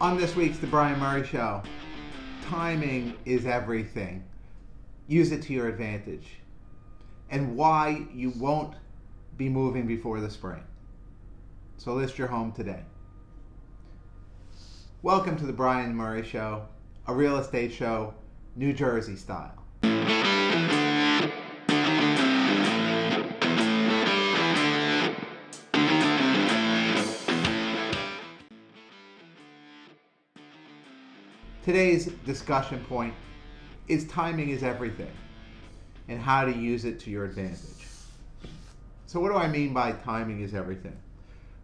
On this week's The Brian Murray Show, timing is everything. Use it to your advantage. And why you won't be moving before the spring. So list your home today. Welcome to The Brian Murray Show, a real estate show, New Jersey style. Today's discussion point is timing is everything and how to use it to your advantage. So what do I mean by timing is everything?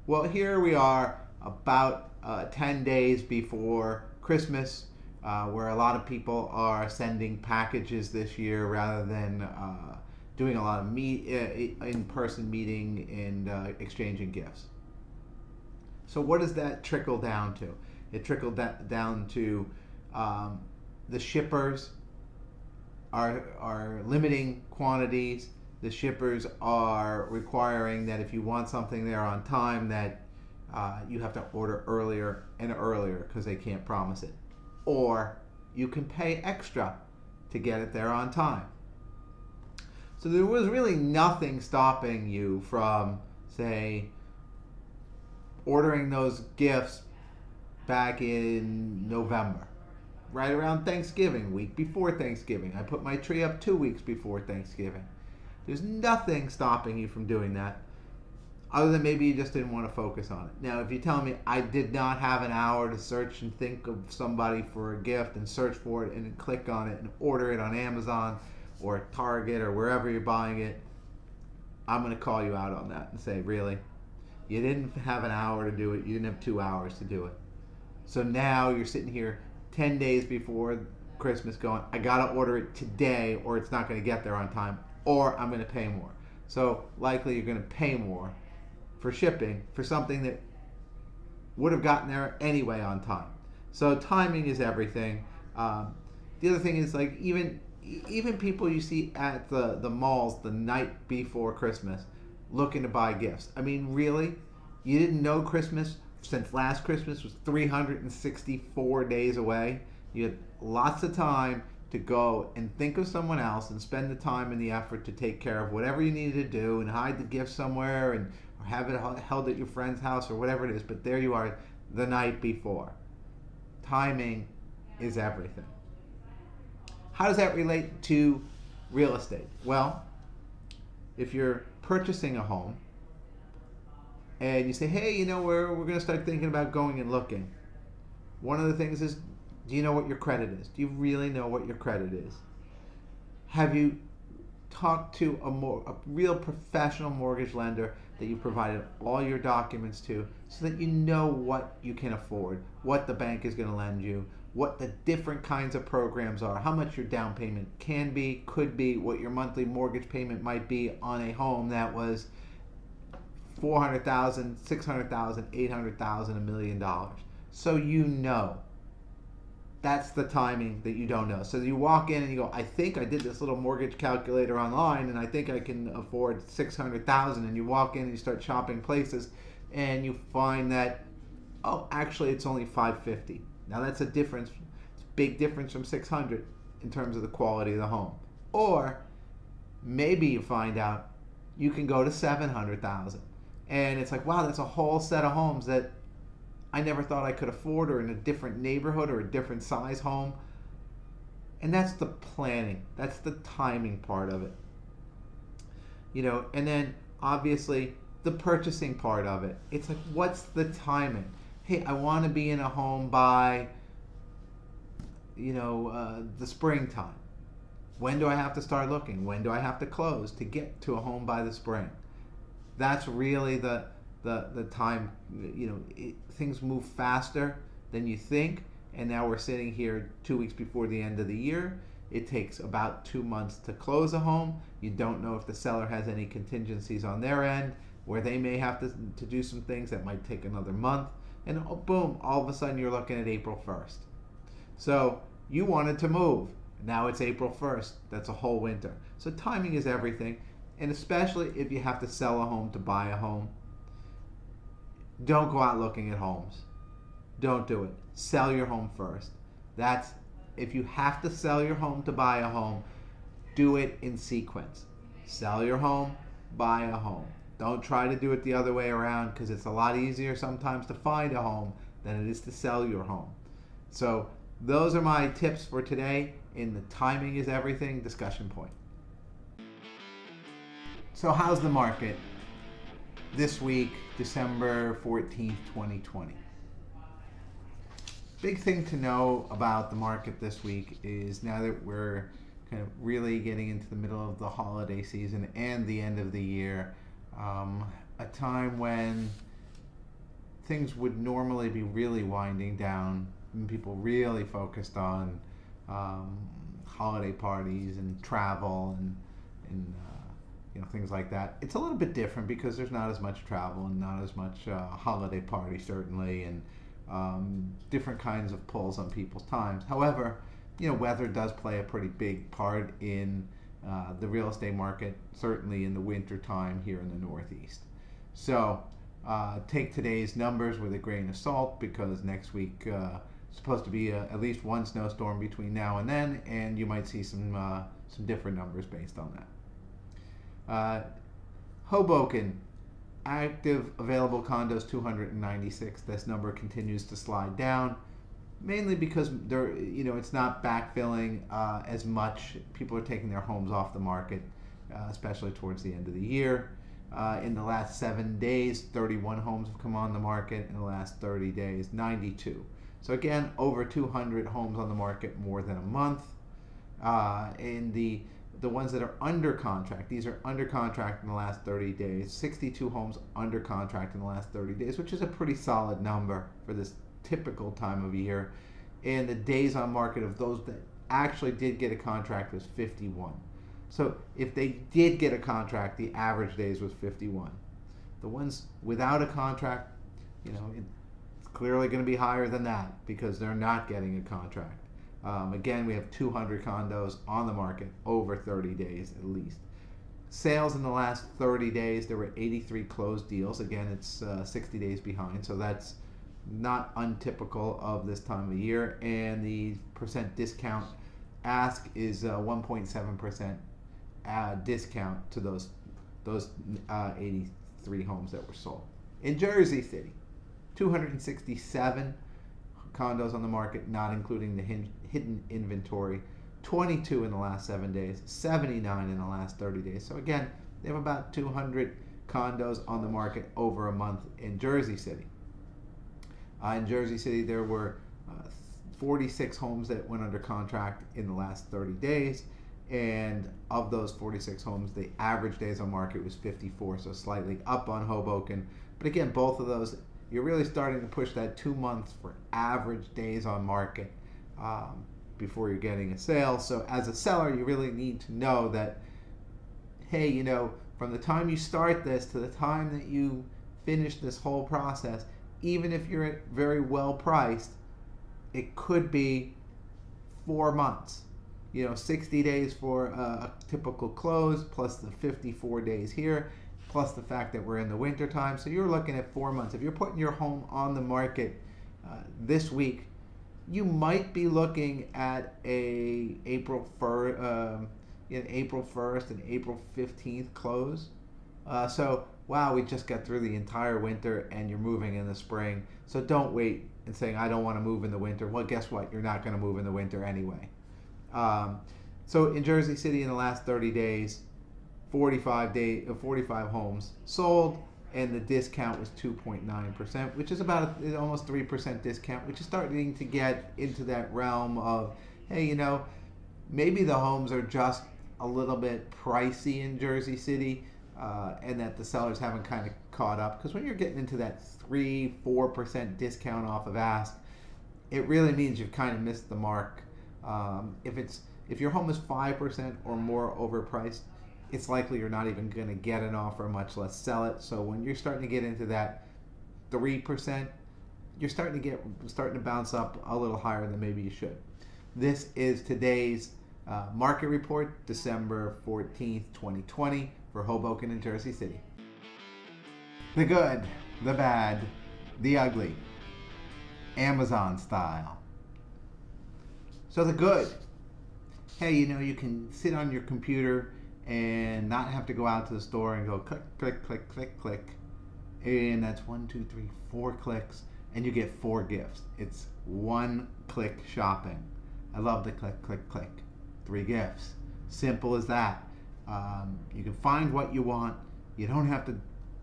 Well, here we are about 10 days before Christmas, where a lot of people are sending packages this year rather than doing a lot of in-person meeting and exchanging gifts. So what does that trickle down to? It trickled down to the shippers are limiting quantities. The shippers are requiring that if you want something there on time, that you have to order earlier and earlier because they can't promise it. Or you can pay extra to get it there on time. So there was really nothing stopping you from, say, ordering those gifts back in November. Right around Thanksgiving, week before Thanksgiving. I put my tree up 2 weeks before Thanksgiving. There's nothing stopping you from doing that, other than maybe you just didn't want to focus on it. Now, if you tell me I did not have an hour to search and think of somebody for a gift and search for it and click on it and order it on Amazon or Target or wherever you're buying it, I'm going to call you out on that and say, really? You didn't have an hour to do it. You didn't have 2 hours to do it. So now you're sitting here 10 days before Christmas going, I gotta order it today or it's not gonna get there on time, or I'm gonna pay more. So likely you're gonna pay more for shipping for something that would have gotten there anyway on time. So timing is everything. The other thing is, like, even people you see at the malls the night before Christmas looking to buy gifts. I mean, really? You didn't know Christmas since last Christmas was 364 days away? You had lots of time to go and think of someone else and spend the time and the effort to take care of whatever you needed to do and hide the gift somewhere and or have it held at your friend's house or whatever it is. But there you are the night before. Timing is everything. How does that relate to real estate? Well, if you're purchasing a home, and you say, hey, you know, we're going to start thinking about going and looking. One of the things is, do you know what your credit is? Do you really know what your credit is? Have you talked to a real professional mortgage lender that you provided all your documents to so that you know what you can afford, what the bank is going to lend you, what the different kinds of programs are, how much your down payment can be, could be, what your monthly mortgage payment might be on a home that was $400,000, $600,000, $800,000, $1 million. So you know. That's the timing that you don't know. So you walk in and you go, I think I did this little mortgage calculator online and I think I can afford $600,000, and you walk in and you start shopping places and you find that, oh, actually it's only $550. Now that's a difference. It's a big difference from $600 in terms of the quality of the home. Or maybe you find out you can go to $700,000. And it's like, wow, that's a whole set of homes that I never thought I could afford, or in a different neighborhood or a different size home. And that's the planning. That's the timing part of it. You know, and then obviously the purchasing part of it. It's like, what's the timing? Hey, I want to be in a home by, the springtime. When do I have to start looking? When do I have to close to get to a home by the spring? That's really the time. Things move faster than you think, and now we're sitting here 2 weeks before the end of the year. It takes about 2 months to close a home. You don't know if the seller has any contingencies on their end, where they may have to do some things that might take another month, and boom, all of a sudden you're looking at April 1st. So you wanted to move. Now it's April 1st. That's a whole winter. So timing is everything. And especially if you have to sell a home to buy a home, don't go out looking at homes. don't do it. Sell your home first. That's if you have to sell your home to buy a home, do it in sequence. Sell your home, buy a home. Don't try to do it the other way around because it's a lot easier sometimes to find a home than it is to sell your home. So those are my tips for today in the timing is everything discussion point. So how's the market this week, December 14th, 2020? Big thing to know about the market this week is now that we're kind of really getting into the middle of the holiday season and the end of the year, a time when things would normally be really winding down and people really focused on holiday parties and travel and things like that. It's a little bit different because there's not as much travel and not as much holiday party certainly, and different kinds of pulls on people's times. However, weather does play a pretty big part in the real estate market, certainly in the winter time here in the Northeast. So take today's numbers with a grain of salt because next week supposed to be at least one snowstorm between now and then, and you might see some different numbers based on that. Hoboken, active available condos 296. This number continues to slide down, mainly because it's not backfilling as much. People are taking their homes off the market, especially towards the end of the year. In the last 7 days, 31 homes have come on the market. In the last 30 days, 92. So again, over 200 homes on the market more than a month. In the ones that are under contract, these are under contract in the last 30 days, 62 homes under contract in the last 30 days, which is a pretty solid number for this typical time of year. And the days on market of those that actually did get a contract was 51. So if they did get a contract, the average days was 51. The ones without a contract, it's clearly going to be higher than that because they're not getting a contract. Again, we have 200 condos on the market over 30 days at least. Sales in the last 30 days, there were 83 closed deals. Again, it's 60 days behind, so that's not untypical of this time of year. And the percent discount ask is 1.7% discount to those 83 homes that were sold. In Jersey City, 267 condos on the market, not including the hidden inventory. 22 in the last 7 days, 79 in the last 30 days. So again, they have about 200 condos on the market over a month in Jersey City. In Jersey City, there were 46 homes that went under contract in the last 30 days. And of those 46 homes, the average days on market was 54, so slightly up on Hoboken. But again, both of those, you're really starting to push that 2 months for average days on market before you're getting a sale. So as a seller, you really need to know that, hey, from the time you start this to the time that you finish this whole process, even if you're very well priced, it could be 4 months. 60 days for a typical close, plus the 54 days here, plus the fact that we're in the winter time. So you're looking at 4 months. If you're putting your home on the market this week, you might be looking at an April 1st and April 15th close. So, wow, we just got through the entire winter and you're moving in the spring. So don't wait and saying, I don't want to move in the winter. Well, guess what? You're not going to move in the winter anyway. So in Jersey City in the last 30 days, 45 homes sold, and the discount was 2.9%, which is about almost 3% discount, which is starting to get into that realm of, hey, maybe the homes are just a little bit pricey in Jersey City, and that the sellers haven't kind of caught up. Because when you're getting into that 3-4% discount off of ask, it really means you've kind of missed the mark. If your home is 5% or more overpriced, it's likely you're not even going to get an offer, much less sell it. So when you're starting to get into that 3%, you're starting to bounce up a little higher than maybe you should. This is today's market report, December 14th, 2020, for Hoboken and Jersey City. The good, the bad, the ugly. Amazon style. So the good. Hey, you can sit on your computer and not have to go out to the store and go click, click, click, click, click. And that's 1, 2, 3, 4 clicks, and you get 4 gifts. It's one-click shopping. I love the click, click, click. 3 gifts. Simple as that. You can find what you want. You don't have to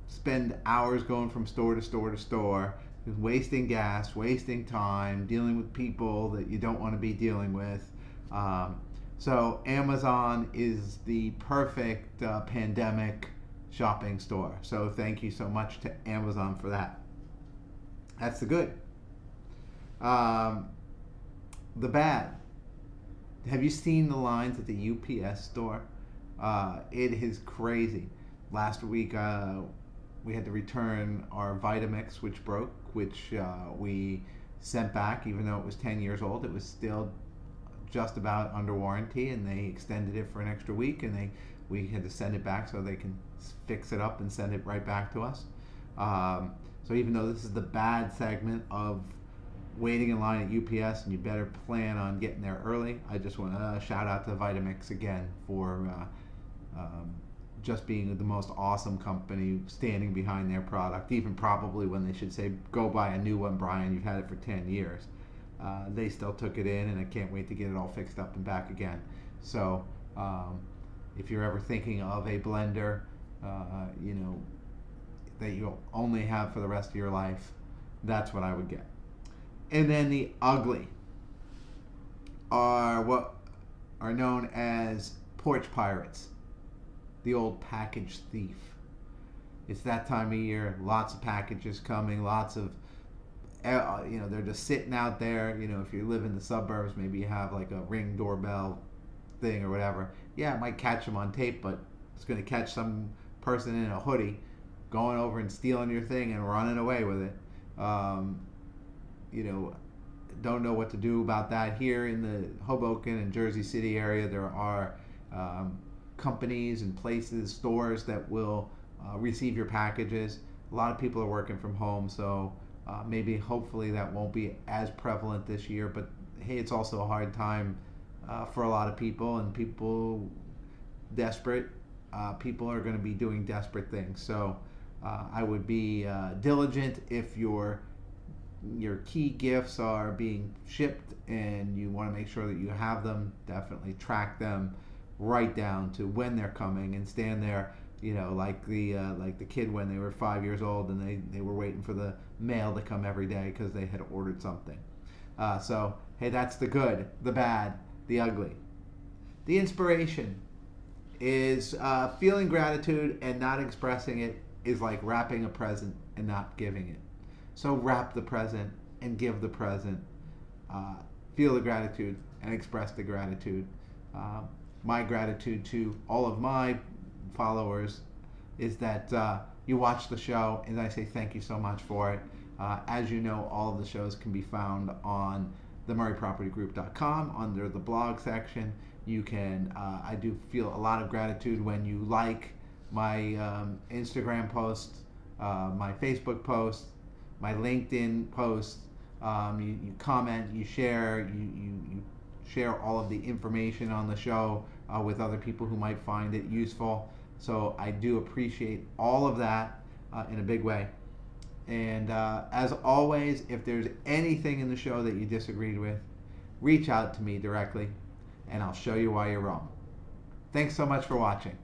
spend hours going from store to store to store, wasting gas, wasting time, dealing with people that you don't want to be dealing with. So Amazon is the perfect pandemic shopping store. So thank you so much to Amazon for that. That's the good. The bad. Have you seen the lines at the UPS store? It is crazy. Last week we had to return our Vitamix, which broke, which we sent back, even though it was 10 years old. It was still just about under warranty, and they extended it for an extra week, and we had to send it back so they can fix it up and send it right back to us. So even though this is the bad segment of waiting in line at UPS, and you better plan on getting there early, I just want to shout out to Vitamix again for just being the most awesome company standing behind their product, even probably when they should say, go buy a new one, Brian, you've had it for 10 years. They still took it in, and I can't wait to get it all fixed up and back again. So if you're ever thinking of a blender, that you'll only have for the rest of your life, that's what I would get. And then the ugly are what are known as porch pirates, the old package thief. It's that time of year, lots of packages coming, lots of, they're just sitting out there. If you live in the suburbs, maybe you have like a Ring doorbell thing or whatever. Yeah, it might catch them on tape, but it's going to catch some person in a hoodie going over and stealing your thing and running away with it. Don't know what to do about that. Here in the Hoboken and Jersey City area, there are companies and places, stores that will receive your packages. A lot of people are working from home, so hopefully that won't be as prevalent this year. But hey, it's also a hard time for a lot of people, and people desperate. People are going to be doing desperate things. So I would be diligent if your key gifts are being shipped and you want to make sure that you have them. Definitely track them right down to when they're coming, and stand there, like the kid when they were 5 years old and they were waiting for the mail to come every day because they had ordered something. So hey, that's the good, the bad, the ugly. The inspiration is feeling gratitude and not expressing it is like wrapping a present and not giving it. So wrap the present and give the present. Feel the gratitude and express the gratitude. My gratitude to all of my followers is that you watch the show, and I say thank you so much for it. As you know, all of the shows can be found on themurraypropertygroup.com under the blog section. You can, I do feel a lot of gratitude when you like my Instagram posts, my Facebook posts, my LinkedIn posts. You comment, you share, you share all of the information on the show with other people who might find it useful. So I do appreciate all of that in a big way. And as always, if there's anything in the show that you disagreed with, reach out to me directly, and I'll show you why you're wrong. Thanks so much for watching.